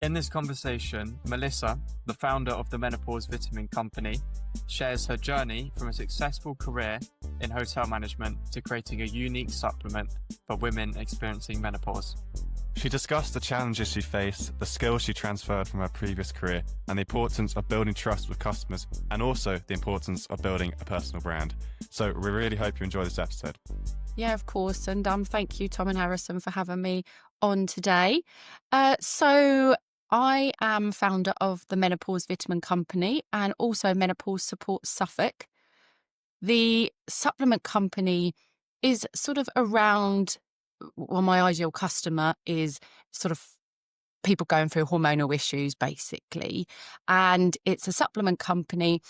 In this conversation, Melissa, the founder of the Menopause Vitamin Company, shares her journey from a successful career in hotel management to creating a unique supplement for women experiencing menopause. She discussed the challenges she faced, the skills she transferred from her previous career, and the importance of building trust with customers, and also the importance of building a personal brand. So we really hope you enjoy this episode. Yeah, of course. And thank you, Tom and Harrison, for having me on today. So I am founder of the Menopause Vitamin Company and also Menopause Support Suffolk. The supplement company is sort of around, well, my ideal customer is sort of people going through hormonal issues, basically. And it's a supplement company,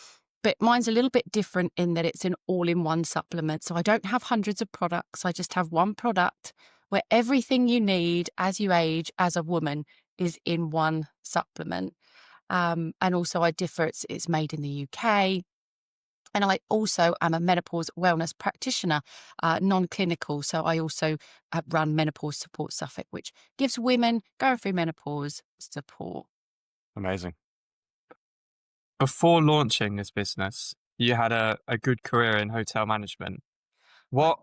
but mine's a little bit different in that it's an all-in-one supplement. So I don't have hundreds of products. I just have one product where everything you need as you age as a woman is in one supplement. And also I differ, it's made in the UK. And I also am a menopause wellness practitioner, non-clinical. So I also run Menopause Support Suffolk, which gives women going through menopause support. Amazing. Before launching this business, you had a good career in hotel management. What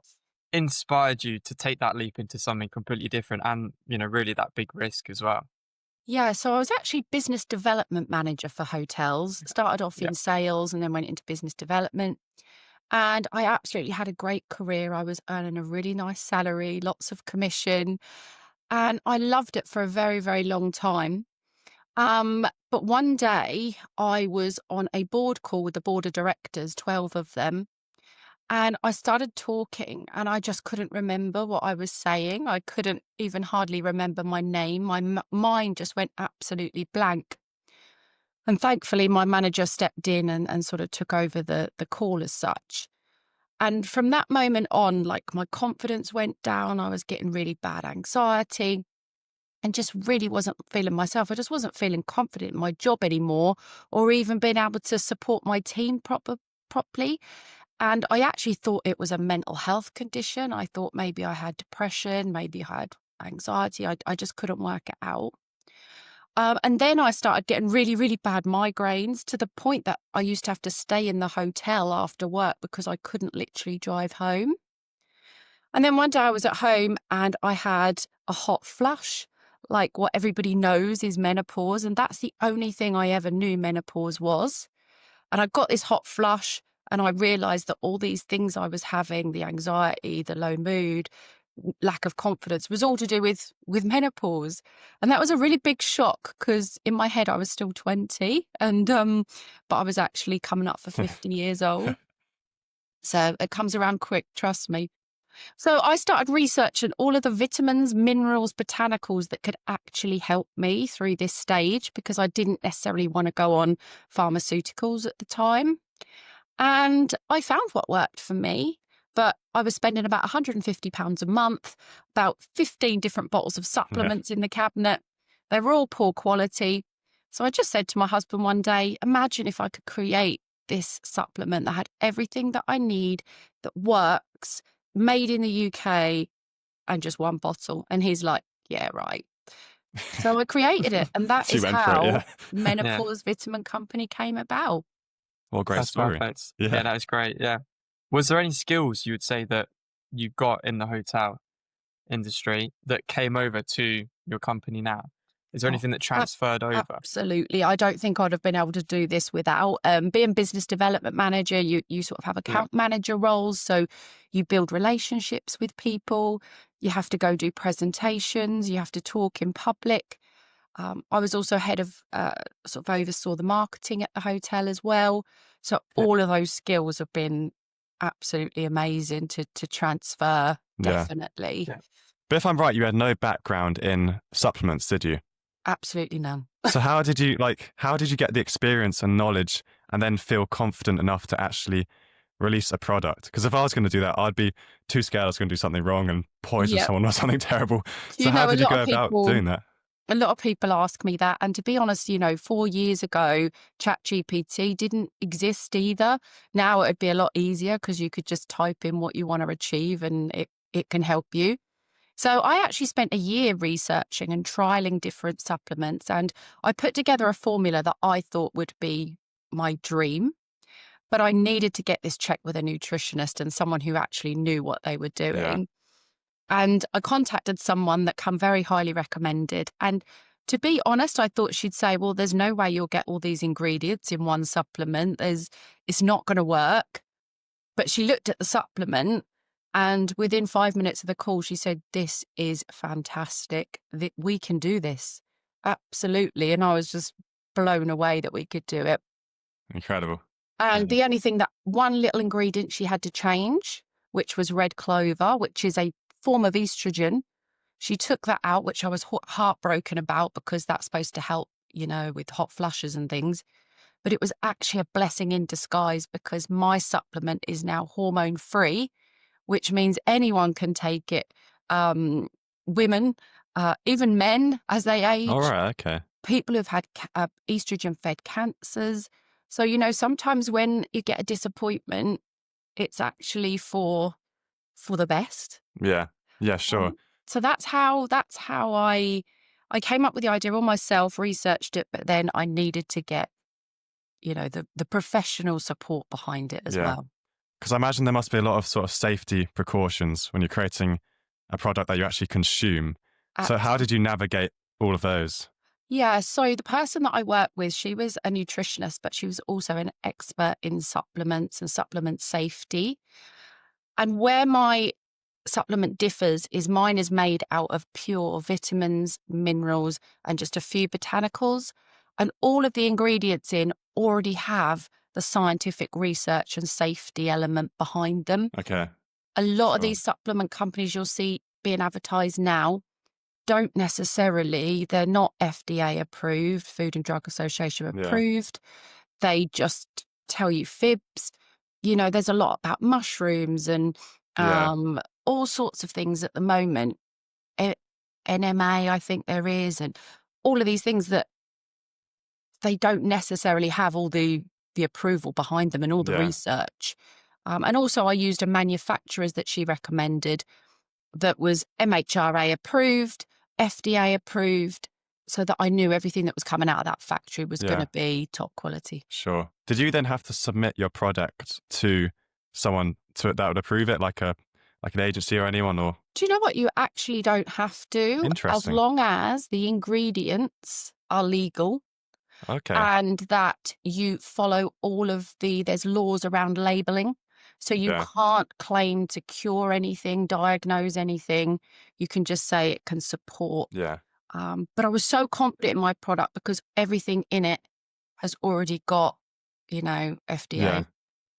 inspired you to take that leap into something completely different and, really that big risk as well? Yeah, so I was actually business development manager for hotels, started off in sales and then went into business development. And I absolutely had a great career. I was earning a really nice salary, lots of commission, and I loved it for a very, very long time. But one day I was on a board call with the board of directors, 12 of them, and I started talking and I just couldn't remember what I was saying. I couldn't even hardly remember my name. My mind just went absolutely blank. And thankfully, my manager stepped in and sort of took over the call as such. And from that moment on, like my confidence went down. I was getting really bad anxiety and just really wasn't feeling myself. I just wasn't feeling confident in my job anymore or even being able to support my team properly. And I actually thought it was a mental health condition. I thought maybe I had depression, maybe I had anxiety. I just couldn't work it out. And then I started getting really, really bad migraines to the point that I used to have to stay in the hotel after work because I couldn't literally drive home. And then one day I was at home and I had a hot flush, like what everybody knows is menopause. And that's the only thing I ever knew menopause was. And I got this hot flush and I realized that all these things I was having, the anxiety, the low mood, lack of confidence, was all to do with menopause. And that was a really big shock because in my head I was still 20 and but I was actually coming up for 50 years old. So it comes around quick, trust me. So I started researching all of the vitamins, minerals, botanicals that could actually help me through this stage because I didn't necessarily want to go on pharmaceuticals at the time. And I found what worked for me, but I was spending about £150 a month, about 15 different bottles of supplements in the cabinet. They were all poor quality. So I just said to my husband one day, imagine if I could create this supplement that had everything that I need, that works, made in the UK, and just one bottle. And he's like, yeah, right. So I created it. And that is how Menopause Vitamin Company came about. Well, great story. Perfect. Yeah, that was great. Yeah. Was there any skills you would say that you got in the hotel industry that came over to your company now? Is there anything that transferred over? Absolutely. I don't think I'd have been able to do this without being business development manager. You sort of have account manager roles. So you build relationships with people. You have to go do presentations. You have to talk in public. I was also head of, sort of oversaw the marketing at the hotel as well. So all of those skills have been absolutely amazing to transfer, definitely. Yeah. But if I'm right, you had no background in supplements, did you? Absolutely none. So how did you get the experience and knowledge and then feel confident enough to actually release a product? Because if I was going to do that, I'd be too scared I was going to do something wrong and poison someone or something terrible. So how did you go about doing that? A lot of people ask me that. And to be honest, 4 years ago, ChatGPT didn't exist either. Now it'd be a lot easier because you could just type in what you want to achieve and it can help you. So I actually spent a year researching and trialing different supplements, and I put together a formula that I thought would be my dream. But I needed to get this checked with a nutritionist and someone who actually knew what they were Yeah. doing. And I contacted someone that come very highly recommended. And to be honest, I thought she'd say, well, there's no way you'll get all these ingredients in one supplement. It's not going to work. But she looked at the supplement, and within 5 minutes of the call, she said, this is fantastic. We can do this. Absolutely. And I was just blown away that we could do it. Incredible. And the only thing, that one little ingredient she had to change, which was red clover, which is a form of estrogen. She took that out, which I was heartbroken about, because that's supposed to help, with hot flushes and things. But it was actually a blessing in disguise, because my supplement is now hormone free, which means anyone can take it. Women, even men as they age. All right. Okay. People who've had estrogen-fed cancers. So, sometimes when you get a disappointment, it's actually for the best. Yeah. Yeah, sure. So that's how I came up with the idea all myself, researched it, but then I needed to get, the professional support behind it as well. Because I imagine there must be a lot of sort of safety precautions when you're creating a product that you actually consume. So how did you navigate all of those? Yeah, so the person that I worked with, she was a nutritionist, but she was also an expert in supplements and supplement safety. And where my supplement differs is mine is made out of pure vitamins, minerals, and just a few botanicals. And all of the ingredients in already have the scientific research and safety element behind them. Okay. A lot of these supplement companies you'll see being advertised now don't necessarily, they're not FDA approved, Food and Drug Association approved. They just tell you fibs. There's a lot about mushrooms and all sorts of things at the moment. NMA, I think there is, and all of these things that they don't necessarily have all the approval behind them and all the research. And also I used a manufacturer's that she recommended that was MHRA approved, FDA approved, so that I knew everything that was coming out of that factory was going to be top quality. Sure. Did you then have to submit your product to someone that would approve it, like an agency or anyone? Or do you know what? You actually don't have to, as long as the ingredients are legal. Okay. And that you follow all of there's laws around labeling. So you can't claim to cure anything, diagnose anything. You can just say it can support. Yeah. But I was so confident in my product because everything in it has already got, FDA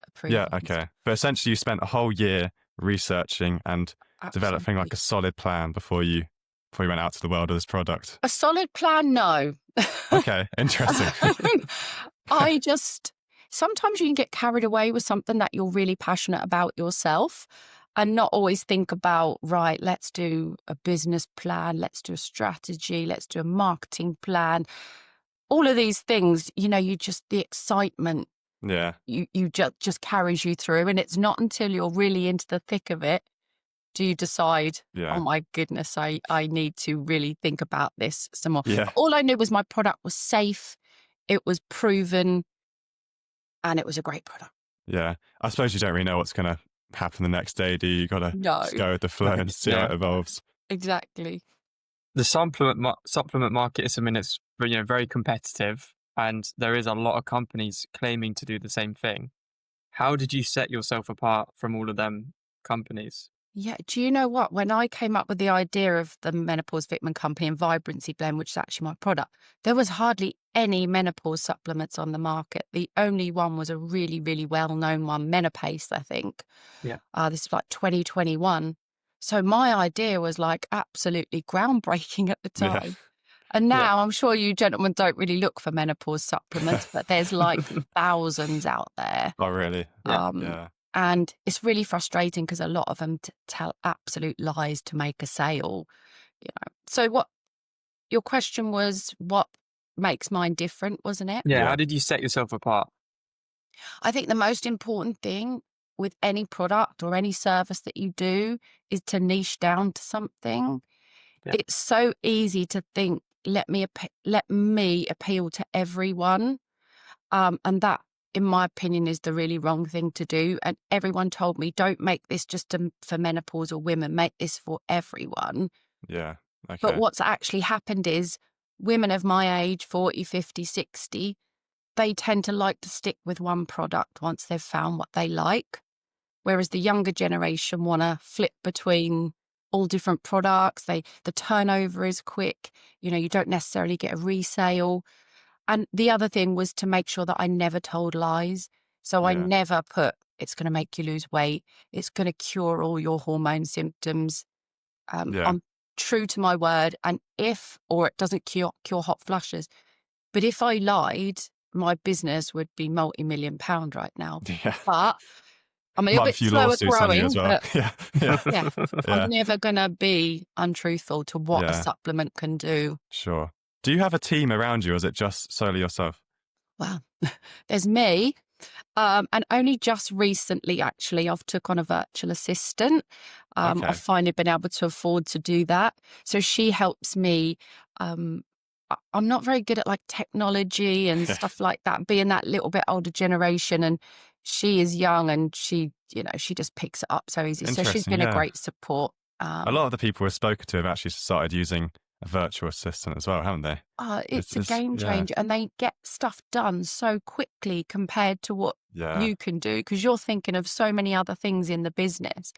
approved. Yeah. Okay. But essentially you spent a whole year researching and developing like a solid plan before you went out to the world of this product. A solid plan? No. Okay. Interesting. Sometimes you can get carried away with something that you're really passionate about yourself and not always think about, right, let's do a business plan, let's do a strategy, let's do a marketing plan. All of these things, the excitement, you just carries you through. And it's not until you're really into the thick of it do you decide, oh my goodness, I need to really think about this some more. Yeah. All I knew was my product was safe, it was proven, and it was a great product. Yeah. I suppose you don't really know what's going to happen the next day, do you? You got to just go with the flow and see how it evolves. Exactly. The supplement market is something that's very competitive, and there is a lot of companies claiming to do the same thing. How did you set yourself apart from all of them companies? Yeah. Do you know what? When I came up with the idea of the Menopause Vitamin Company and Vibrancy Blend, which is actually my product, there was hardly any menopause supplements on the market. The only one was a really, really well-known one, Menopause, I think. Yeah. This is like 2021. So my idea was like absolutely groundbreaking at the time. Yeah. And now I'm sure you gentlemen don't really look for menopause supplements, but there's like thousands out there. Oh, really? Yeah. And it's really frustrating because a lot of them tell absolute lies to make a sale. So your question was, what makes mine different, wasn't it? Yeah. How did you set yourself apart? I think the most important thing with any product or any service that you do is to niche down to something. Yeah. It's so easy to think, let me appeal to everyone. And that, in my opinion, is the really wrong thing to do. And everyone told me, don't make this just for menopausal women, make this for everyone. Yeah. But Okay. what's actually happened is women of my age, 40, 50, 60, they tend to like to stick with one product once they've found what they like. Whereas the younger generation want to flip between all different products. The turnover is quick. You don't necessarily get a resale. And the other thing was to make sure that I never told lies. So I Yeah. never put, it's going to make you lose weight. It's going to cure all your hormone symptoms. Yeah. I'm true to my word. And or it doesn't cure hot flushes. But if I lied, my business would be multi-million pound right now. Yeah. But I'm a Might little have a bit few slower lawsuits on you as growing, well. but Yeah. Yeah. yeah, Yeah. I'm never going to be untruthful to what a Yeah. supplement can do. Sure. Do you have a team around you, or is it just solely yourself? Well, there's me. And only just recently, actually, I've took on a virtual assistant. Okay. I've finally been able to afford to do that. So she helps me. I'm not very good at like technology and stuff like that, being that little bit older generation. And she is young and she just picks it up so easy. So she's Interesting. been a Yeah. great support. A lot of the people we've spoken to have actually started using a virtual assistant as well, haven't they? It's a game Yeah. changer, and they get stuff done so quickly compared to what Yeah. you can do because you're thinking of so many other things in the business.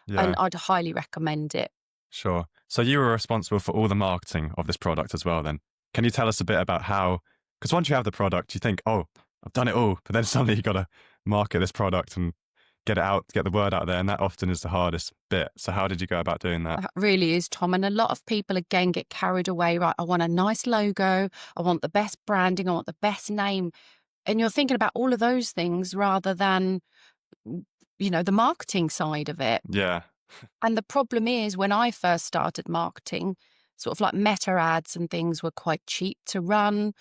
And Yeah. I'd highly recommend it. Sure. So you were responsible for all the marketing of this product as well, then. Can you tell us a bit about how, because once you have the product, you think, oh, I've done it all. But then suddenly you've got to market this product and get it out, get the word out there. And that often is the hardest bit. So how did you go about doing that? That really is, Tom. And a lot of people, again, get carried away, right? I want a nice logo. I want the best branding. I want the best name. And you're thinking about all of those things rather than, the marketing side of it. Yeah. And the problem is when I first started marketing, sort of like meta ads and things were quite cheap to run.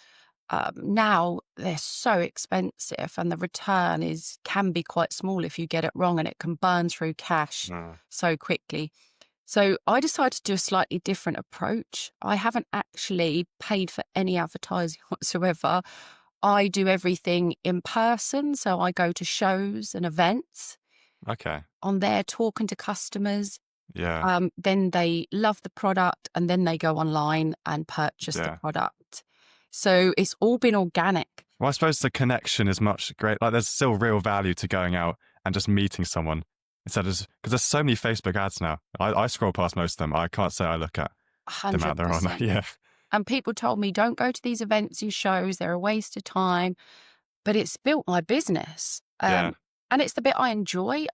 Now they're so expensive and the return can be quite small if you get it wrong, and it can burn through cash so quickly. So I decided to do a slightly different approach. I haven't actually paid for any advertising whatsoever. I do everything in person. So I go to shows and events Okay. on there, talking to customers. Yeah. Then they love the product and then they go online and purchase the Yeah. product. So it's all been organic. Well, I suppose the connection is much great. Like there's still real value to going out and just meeting someone instead of, because there's so many Facebook ads now. I scroll past most of them. I can't say I look at the amount they're on. 100%. Yeah. And people told me, don't go to these events and shows. They're a waste of time. But it's built my business. Yeah. And it's the bit I enjoy.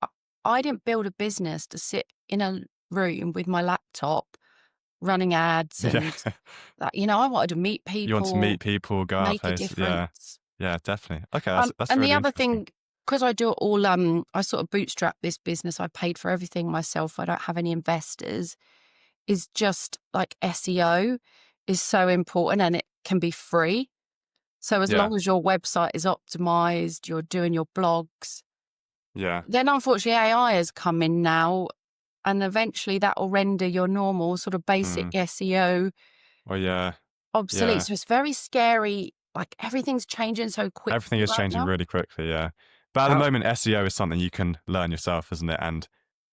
I didn't build a business to sit in a room with my laptop running ads and Yeah. that. I wanted to meet people. You want to meet people, go out make a places. Yeah. difference. Yeah, definitely. Okay. That's And really the other interesting. thing, because I do it all, I sort of bootstrap this business. I paid for everything myself. I don't have any investors. Is just like SEO is so important, and it can be free. So as Yeah. long as your website is optimized, you're doing your blogs. Yeah. Then unfortunately AI has come in now, and eventually that will render your normal sort of basic SEO Well, yeah. obsolete. Yeah. So it's very scary. Like everything's changing so quickly. Everything is right changing now. really quickly. Yeah. But at the moment, SEO is something you can learn yourself, isn't it? And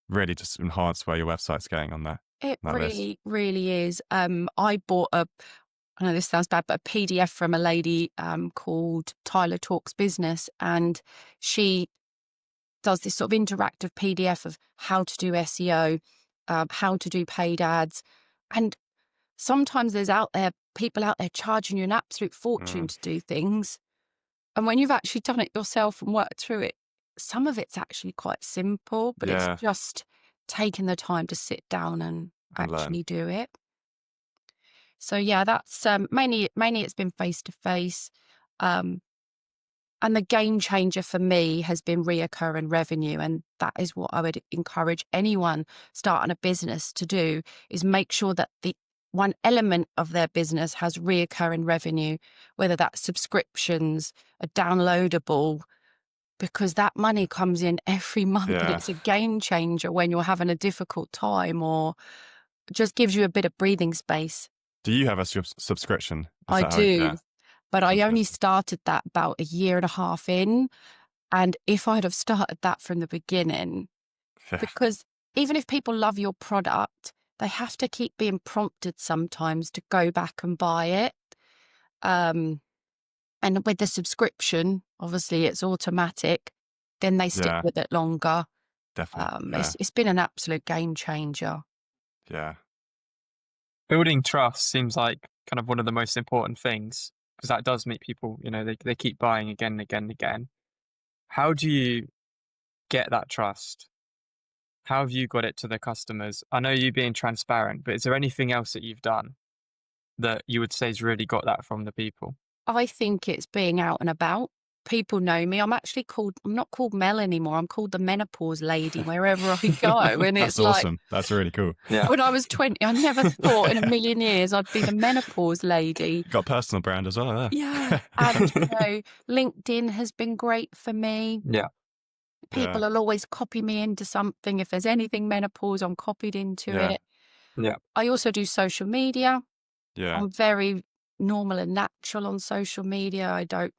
really just enhance where your website's going on that. It that list. really, really is. I bought I know this sounds bad, but a PDF from a lady called Tyler Talks Business, and she does this sort of interactive PDF of how to do SEO, how to do paid ads. And sometimes there's people out there charging you an absolute fortune to do things. And when you've actually done it yourself and worked through it, some of it's actually quite simple, but Yeah. it's just taking the time to sit down and And learn. actually do it. So yeah, that's mainly it's been face to face. And the game changer for me has been reoccurring revenue. And that is what I would encourage anyone starting a business to do, is make sure that the one element of their business has reoccurring revenue, whether that's subscriptions, a downloadable, because that money comes in every month and Yeah. it's a game changer when you're having a difficult time, or just gives you a bit of breathing space. Do you have a subscription? Is I that how? Yeah. do, but I only Fantastic. started that about a year and a half in. And if I'd have started that from the beginning, Yeah. because even if people love your product, they have to keep being prompted sometimes to go back and buy it. And with the subscription, obviously it's automatic, then they stick Yeah. with it longer. Definitely. Yeah. It's been an absolute game changer. Yeah. Building trust seems like kind of one of the most important things, because that does make people, they keep buying again and again and again. How do you get that trust? How have you got it to the customers? I know you being transparent, but is there anything else that you've done that you would say has really got that from the people? I think it's being out and about. People know me. I'm not called Mel anymore. I'm called the menopause lady wherever I go. And That's it's like, awesome. That's really cool. Yeah. when I was 20, I never thought in a million years I'd be the menopause lady. Got a personal brand as well. Yeah. And, LinkedIn has been great for me. Yeah. People Yeah. will always copy me into something. If there's anything menopause, I'm copied into Yeah. it. Yeah. I also do social media. Yeah. I'm very normal and natural on social media. I don't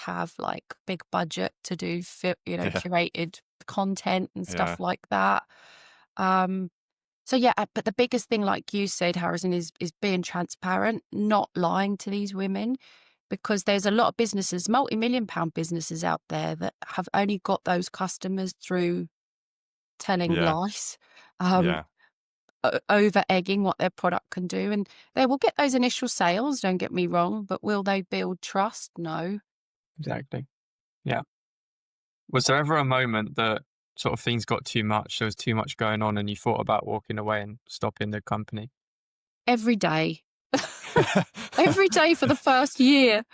have like big budget to do, Yeah. curated content and Yeah. stuff like that. So yeah, but the biggest thing, like you said, Harrison, is being transparent, not lying to these women, because there's a lot of businesses, multi-million-pound businesses out there that have only got those customers through telling Yeah. lies, Yeah. over egging what their product can do. And they will get those initial sales, don't get me wrong, but will they build trust? No. Exactly. Yeah. Was there ever a moment that sort of things got too much, there was too much going on, and you thought about walking away and stopping the company? Every day. Every day for the first year.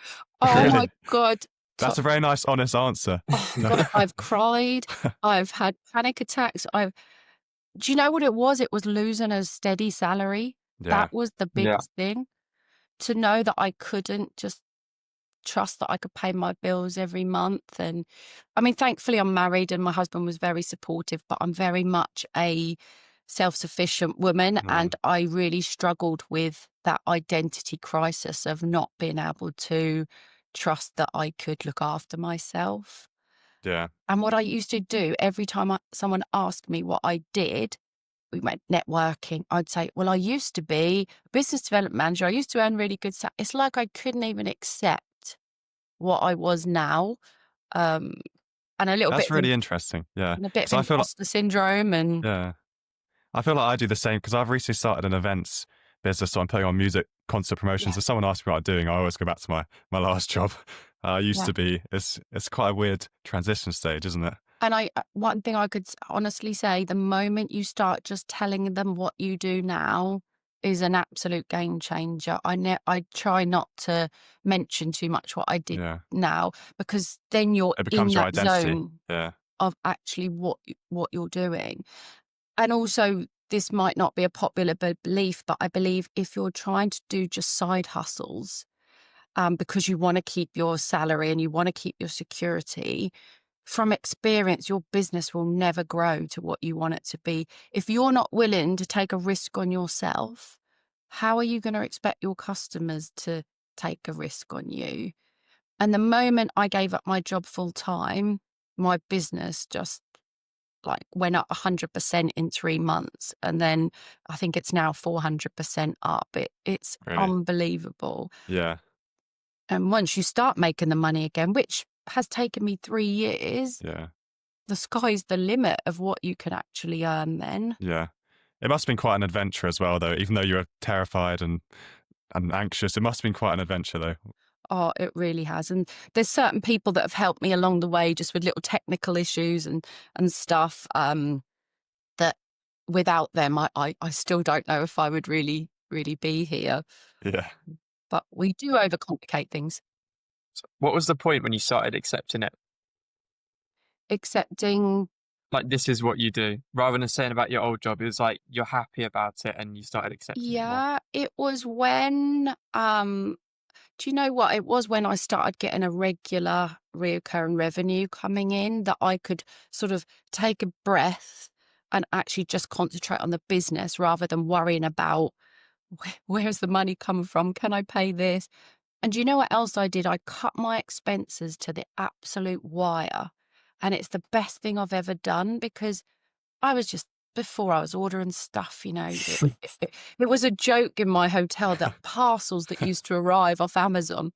Oh Really? my God. That's a very nice, honest answer. Oh God, I've cried. I've had panic attacks. Do you know what it was? It was losing a steady salary. Yeah. That was the Yeah. biggest thing. To know that I couldn't just trust that I could pay my bills every month. And I mean, thankfully I'm married and my husband was very supportive, but I'm very much a self-sufficient woman. And I really struggled with that identity crisis of not being able to trust that I could look after myself. Yeah. And what I used to do every time someone asked me what I did, we went networking, I'd say, well, I used to be a business development manager. I used to earn really good It's like I couldn't even accept what I was now. And a little That's bit of really interesting. Yeah. and a bit of So I feel like, imposter syndrome. And yeah, I feel like I do the same because I've recently started an events business. So I'm putting on music concert promotions. yeah, If someone asks me what I'm doing, I always go back to my last job. I used yeah. to be, it's quite a weird transition stage, isn't it? And one thing I could honestly say, the moment you start just telling them what you do now is an absolute game changer. I try not to mention too much what I did Yeah. now, because then you're It in becomes your that identity. zone Yeah. of actually what you're doing. And also, this might not be a popular belief, but I believe if you're trying to do just side hustles, because you want to keep your salary and you want to keep your security, from experience, your business will never grow to what you want it to be. If you're not willing to take a risk on yourself, how are you going to expect your customers to take a risk on you? And the moment I gave up my job full time, my business just like went up 100% in 3 months. And then I think it's now 400% up. It's Really. unbelievable. Yeah. And once you start making the money again, which has taken me 3 years, Yeah. the sky's the limit of what you can actually earn then. Yeah. It must have been quite an adventure as well, though. Even though you were terrified and anxious, it must have been quite an adventure, though. Oh, it really has. And there's certain people that have helped me along the way just with little technical issues and stuff, that without them, I still don't know if I would really, really be here. Yeah. But we do overcomplicate things. So what was the point when you started accepting it? Accepting, Like, this is what you do, rather than saying about your old job. It was like you're happy about it and you started accepting it more. yeah, it was when Do you know what? It was when I started getting a regular reoccurring revenue coming in that I could sort of take a breath and actually just concentrate on the business rather than worrying about where's the money coming from? Can I pay this? And do you know what else I did? I cut my expenses to the absolute wire. And it's the best thing I've ever done because I was just, before I was ordering stuff, it was a joke in my hotel that parcels that used to arrive off Amazon.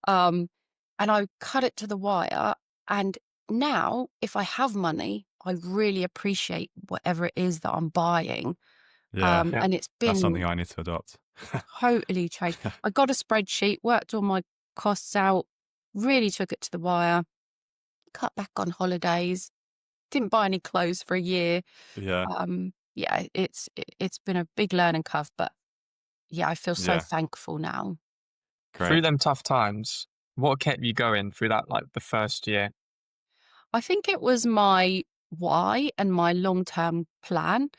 Um, and I cut it to the wire. And now, if I have money, I really appreciate whatever it is that I'm buying. Yeah, Yeah. And it's that's been something I need to adopt. totally changed. I got a spreadsheet, worked all my costs out, really took it to the wire, cut back on holidays, didn't buy any clothes for a year. Yeah, Yeah, it's been a big learning curve, but yeah, I feel so yeah, thankful now. Through great. them tough times, what kept you going through that, like the first year? I think it was my why and my long-term plan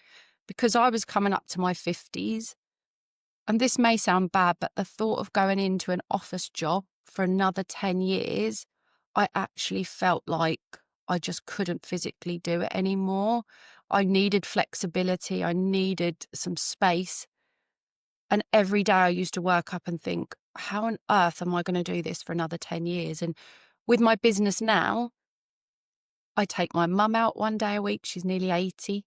because I was coming up to my 50s. And this may sound bad, but the thought of going into an office job for another 10 years, I actually felt like I just couldn't physically do it anymore. I needed flexibility. I needed some space. And every day I used to work up and think, how on earth am I going to do this for another 10 years? And with my business now, I take my mum out one day a week. She's nearly 80.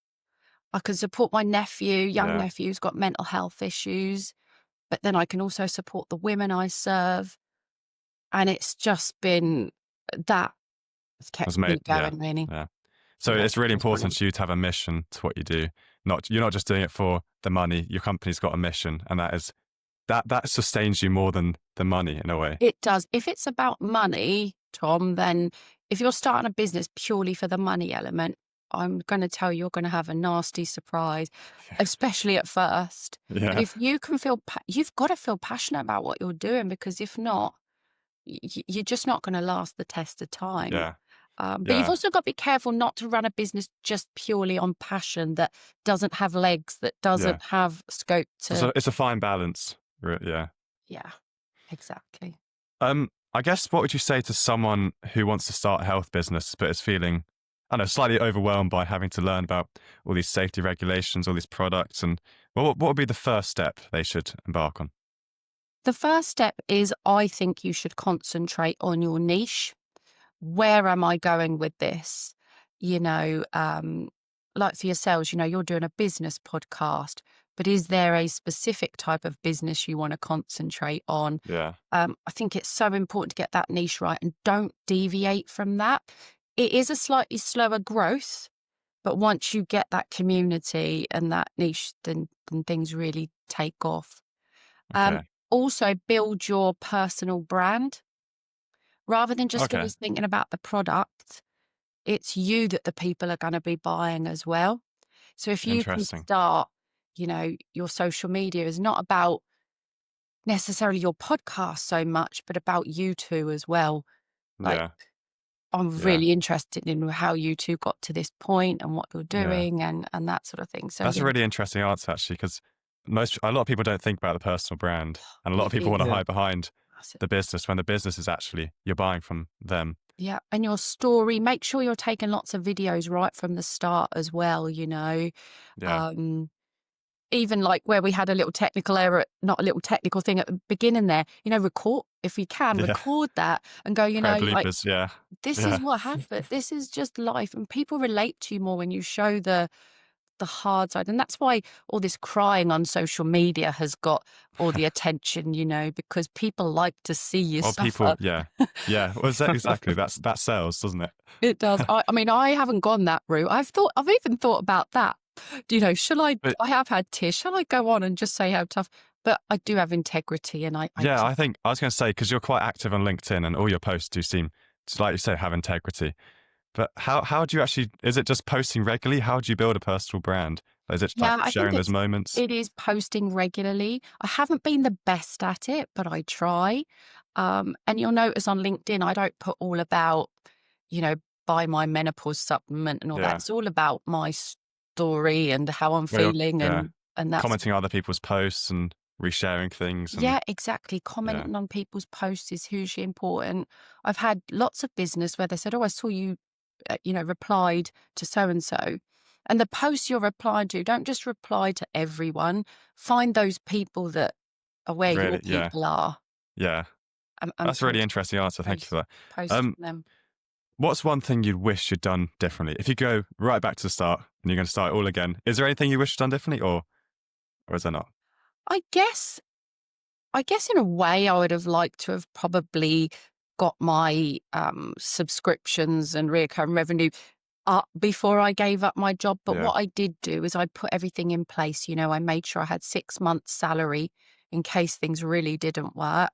I can support my nephew, young Yeah, nephew who's got mental health issues, but then I can also support the women I serve. And it's just been that has kept was me made. Yeah, going, really. yeah. So Yeah, it's really that's important brilliant. to you to have a mission to what you do. Not you're not just doing it for the money. Your company's got a mission, and that sustains you more than the money in a way. It does. If it's about money, Tom, then if you're starting a business purely for the money element, I'm going to tell you, you're going to have a nasty surprise, especially at first. But Yeah, if you can feel, you've got to feel passionate about what you're doing because if not, you're just not going to last the test of time. yeah, But you've yeah. also got to be careful not to run a business just purely on passion that doesn't have legs, that Yeah. doesn't have scope to. So it's a fine balance. Yeah. Yeah, exactly. I guess what would you say to someone who wants to start a health business but is feeling, I don't know, slightly overwhelmed by having to learn about all these safety regulations, all these products, and what would be the first step they should embark on? The first step is I think you should concentrate on your niche. Where am I going with this? You know, like for yourselves, you're doing a business podcast, but is there a specific type of business you want to concentrate on? Yeah. I think it's so important to get that niche right and don't deviate from that. It is a slightly slower growth, but once you get that community and that niche, then things really take off. Um, Okay. Also build your personal brand rather than just Okay. always thinking about the product. It's you that the people are going to be buying as well. So if you can Interesting. start, your social media is not about necessarily your podcast so much, but about you two as well. Like, Yeah. I'm Yeah. really interested in how you two got to this point and what you're Yeah. doing and that sort of thing. So That's a yeah, really interesting answer, actually, because a lot of people don't think about the personal brand, and a lot of it people want to is. Yeah. hide behind That's the business when the business is actually you're buying from them. Yeah, and your story, make sure you're taking lots of videos right from the start as well, Yeah. Um, even like where we had a little technical error, not a little technical thing at the beginning there, record, if we can, Yeah. record that and go, Create like, bloopers. Yeah. this is Yeah. what happened. This is just life. And people relate to you more when you show the hard side. And that's why all this crying on social media has got all the attention, because people like to see you Or people. suffer. Yeah. Yeah. Well, exactly. That sells, doesn't it? It does. I mean, I haven't gone that route. I've even thought about that. Shall But I have had tears. Shall I go on and just say how tough? But I do have integrity and I yeah, just, I think I was going to say because you're quite active on LinkedIn and all your posts do seem to, like you say, have integrity. But how do you actually? Is it just posting regularly? How do you build a personal brand? Is it like yeah, I think sharing those moments? it is posting regularly. I haven't been the best at it, but I try. And you'll notice on LinkedIn, I don't put all about, you know, buy my menopause supplement and all that. Yeah. It's all about my story and how I'm Well, feeling yeah, and that's commenting on other people's posts and resharing things. And Yeah, exactly. Commenting on people's posts is hugely important. I've had lots of business where they said, "Oh, I saw you, replied to so and so." And the posts you're replying to, don't just reply to everyone. Find those people that are where your really, yeah, people are, yeah. and That's a really post interesting answer. Thank you post for that. post from them. What's one thing you wish you'd done differently? If you go right back to the start and you're going to start it all again, is there anything you wish you'd done differently, or is there not? I guess in a way I would have liked to have probably got my subscriptions and recurring revenue up before I gave up my job. But Yeah, what I did do is I put everything in place. I made sure I had 6 months' salary in case things really didn't work.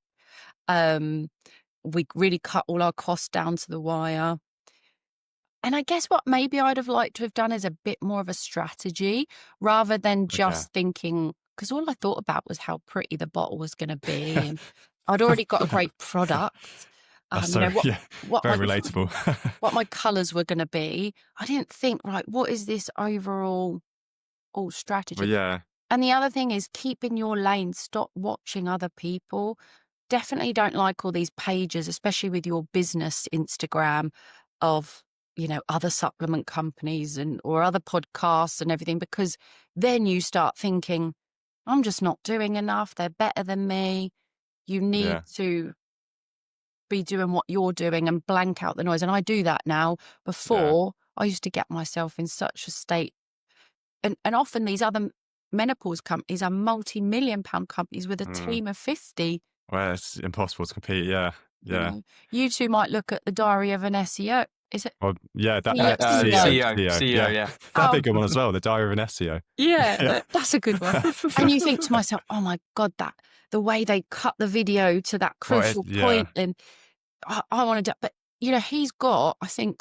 Um, we really cut all our costs down to the wire. And I guess what maybe I'd have liked to have done is a bit more of a strategy rather than okay. just thinking, because all I thought about was how pretty the bottle was going to be. And I'd already got a great product. That's You so know, what, yeah, what very my, relatable. what my colors were going to be. I didn't think, right, what is this overall Well, strategy? yeah, And the other thing is keep in your lane, stop watching other people. Definitely don't like all these pages, especially with your business Instagram of, other supplement companies or other podcasts and everything, because then you start thinking, I'm just not doing enough. They're better than me. You need yeah, to be doing what you're doing and blank out the noise. And I do that now. yeah. Before, I used to get myself in such a state, and often these other menopause companies are multi-million-pound companies with a Mm. team of 50. Well, it's impossible to compete. Yeah, yeah. You two might look at the Diary of an SEO. Is it Well, yeah, that CEO? CEO, CEO, CEO, yeah, yeah. that'd be Oh, a good one as well. The Diary of an SEO. yeah, Yeah, that's a good one. And you think to myself, oh my God, that the way they cut the video to that well, crucial yeah, point, and I want to do, but he's got, I think,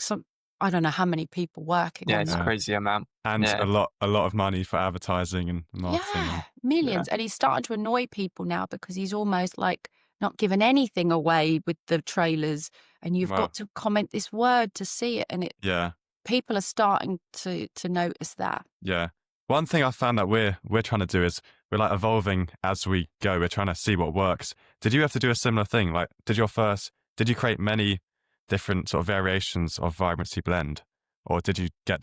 I don't know how many people working Yeah, on it's a that. yeah, crazy amount. and Yeah, a lot of money for advertising and marketing, Yeah, and yeah, millions. And he's starting to annoy people now because he's almost like not giving anything away with the trailers. And you've well, got to comment this word to see it. And yeah, people are starting to notice that. yeah. One thing I found that we're trying to do is we're like evolving as we go. We're trying to see what works. Did you have to do a similar thing? Like, did you create many different sort of variations of vibrancy blend, or did you get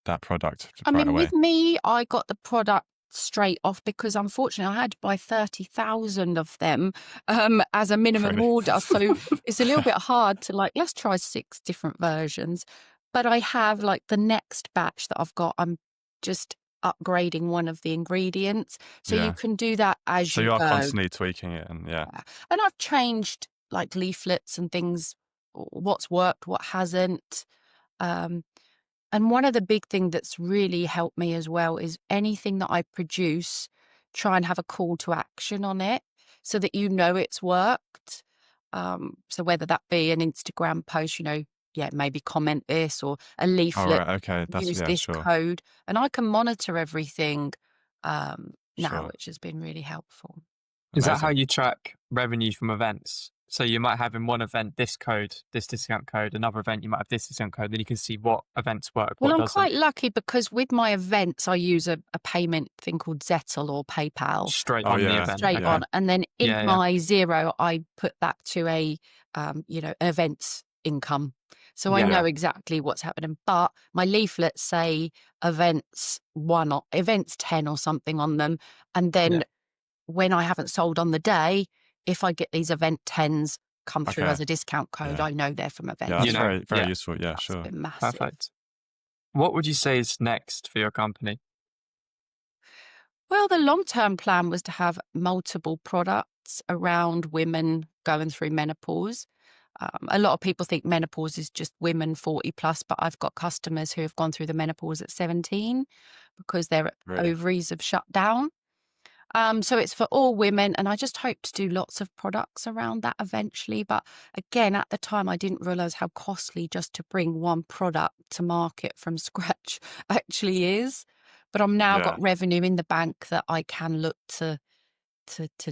that product I right mean, away? with me, I got the product straight off because unfortunately I had to buy 30,000 of them as a minimum Really? order. So it's a little bit hard to let's try 6 different versions. But I have the next batch that I've got, I'm just upgrading one of the ingredients. So you Yeah. can do that as So you you are go. constantly tweaking it, and yeah, Yeah. And I've changed leaflets and things, what's worked, what hasn't. Um, and one of the big thing that's really helped me as well is anything that I produce, try and have a call to action on it so that it's worked. So whether that be an Instagram post, yeah, maybe comment this, or a all leaflet, right, okay, that's use yeah, this sure, code, and I can monitor everything now, sure, which has been really helpful. is that how amazing. you track revenue from events? So you might have in one event this code, this discount code, another event you might have this discount code, then you can see what events work, Well, what I'm doesn't. quite lucky because with my events, I use a payment thing called Zettel or PayPal. Straight Oh on the yeah, event. Straight Okay. yeah, on. And then in Yeah, yeah. my zero, I put that to an events income. So I Yeah. know yeah, exactly what's happening. But my leaflets say events 1 or events 10 or something on them. And Yeah. then when I haven't sold on the day, if I get these event 10s come through okay, as a discount code, yeah, I know they're from yeah. events. That's You know, very very yeah. useful. Yeah, That's sure. been massive. Perfect. What would you say is next for your company? Well, the long-term plan was to have multiple products around women going through menopause. A lot of people think menopause is just women 40 plus, but I've got customers who have gone through the menopause at 17 because their Really, ovaries have shut down. So it's for all women, and I just hope to do lots of products around that eventually. But again, at the time, I didn't realize how costly just to bring one product to market from scratch actually is. But I'm now got yeah, revenue in the bank that I can look to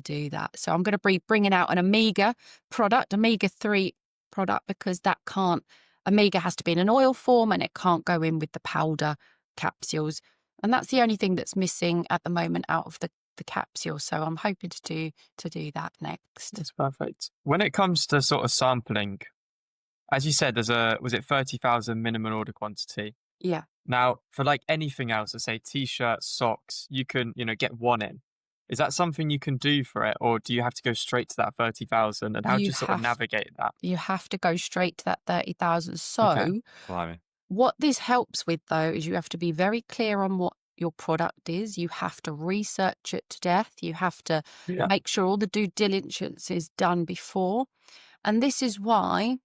do that. So I'm going to be bringing out an omega-3 product, because omega has to be in an oil form and it can't go in with the powder capsules. And that's the only thing that's missing at the moment out of the the capsule. So I'm hoping to do that next. That's perfect. When it comes to sort of sampling, as you said, was it 30,000 minimum order quantity? Yeah. Now, for like anything else, let's say t-shirts, socks, you can, get one in. Is that something you can do for it, or do you have to go straight to that 30,000? And how do you sort of navigate that? You have to go straight to that 30,000. So Okay. what this helps with, though, is you have to be very clear on what your product is. You have to research it to death. You have to make sure all the due diligence is done before. And this is why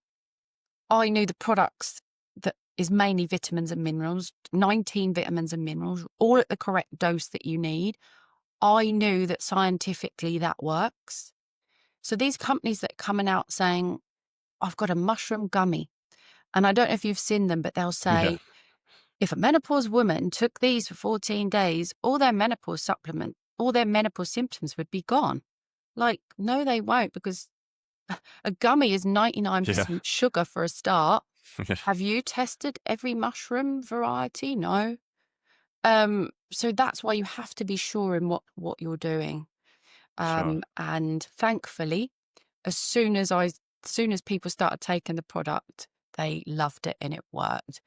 I knew the products that is mainly vitamins and minerals, 19 vitamins and minerals, all at the correct dose that you need. I knew that scientifically that works. So these companies that are coming out saying, I've got a mushroom gummy, and I don't know if you've seen them, but they'll say, if a menopause woman took these for 14 days, all their menopause symptoms would be gone. Like, no, they won't, because a gummy is 99% sugar for a start. Have you tested every mushroom variety? No. So that's why you have to be sure in what you're doing. And thankfully, as soon as people started taking the product, they loved it and it worked.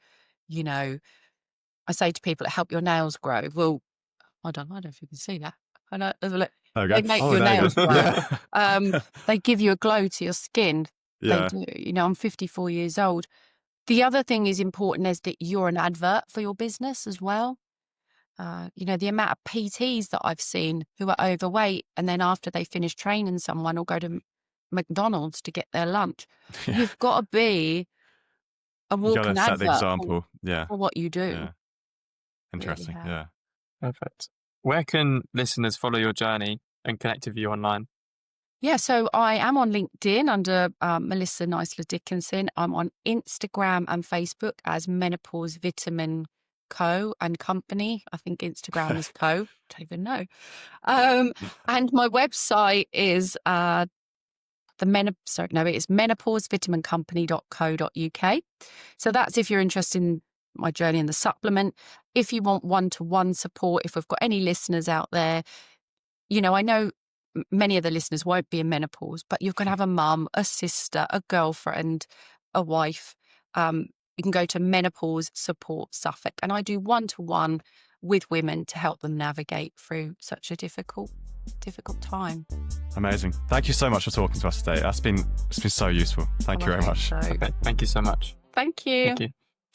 I say to people, it helped your nails grow. Well, I don't know if you can see that. I know they make your nails grow. They give you a glow to your skin. They do. I'm 54 years old. The other thing is important is that you're an advert for your business as well. The amount of PTs that I've seen who are overweight, and then after they finish training someone will go to McDonald's to get their lunch. You've got to be a walking set advert the example. for what you do. Yeah. Interesting. Really, yeah. Perfect. Where can listeners follow your journey and connect with you online? Yeah, so I am on LinkedIn under Melissa Neisler Dickinson. I'm on Instagram and Facebook as Menopause Vitamin Co. and Company. I think Instagram is Co. Don't even know. And my website is it's menopausevitamincompany.co.uk. So that's if you're interested in my journey in the supplement. If you want one-to-one support, if we've got any listeners out there, I know many of the listeners won't be in menopause, but you're going to have a mum, a sister, a girlfriend, a wife. You can go to Menopause Support Suffolk, and I do one-to-one with women to help them navigate through such a difficult time. Amazing. Thank you so much for talking to us today. It's been so useful. Thank you very much. Okay, thank you so much. Thank you. Thank you.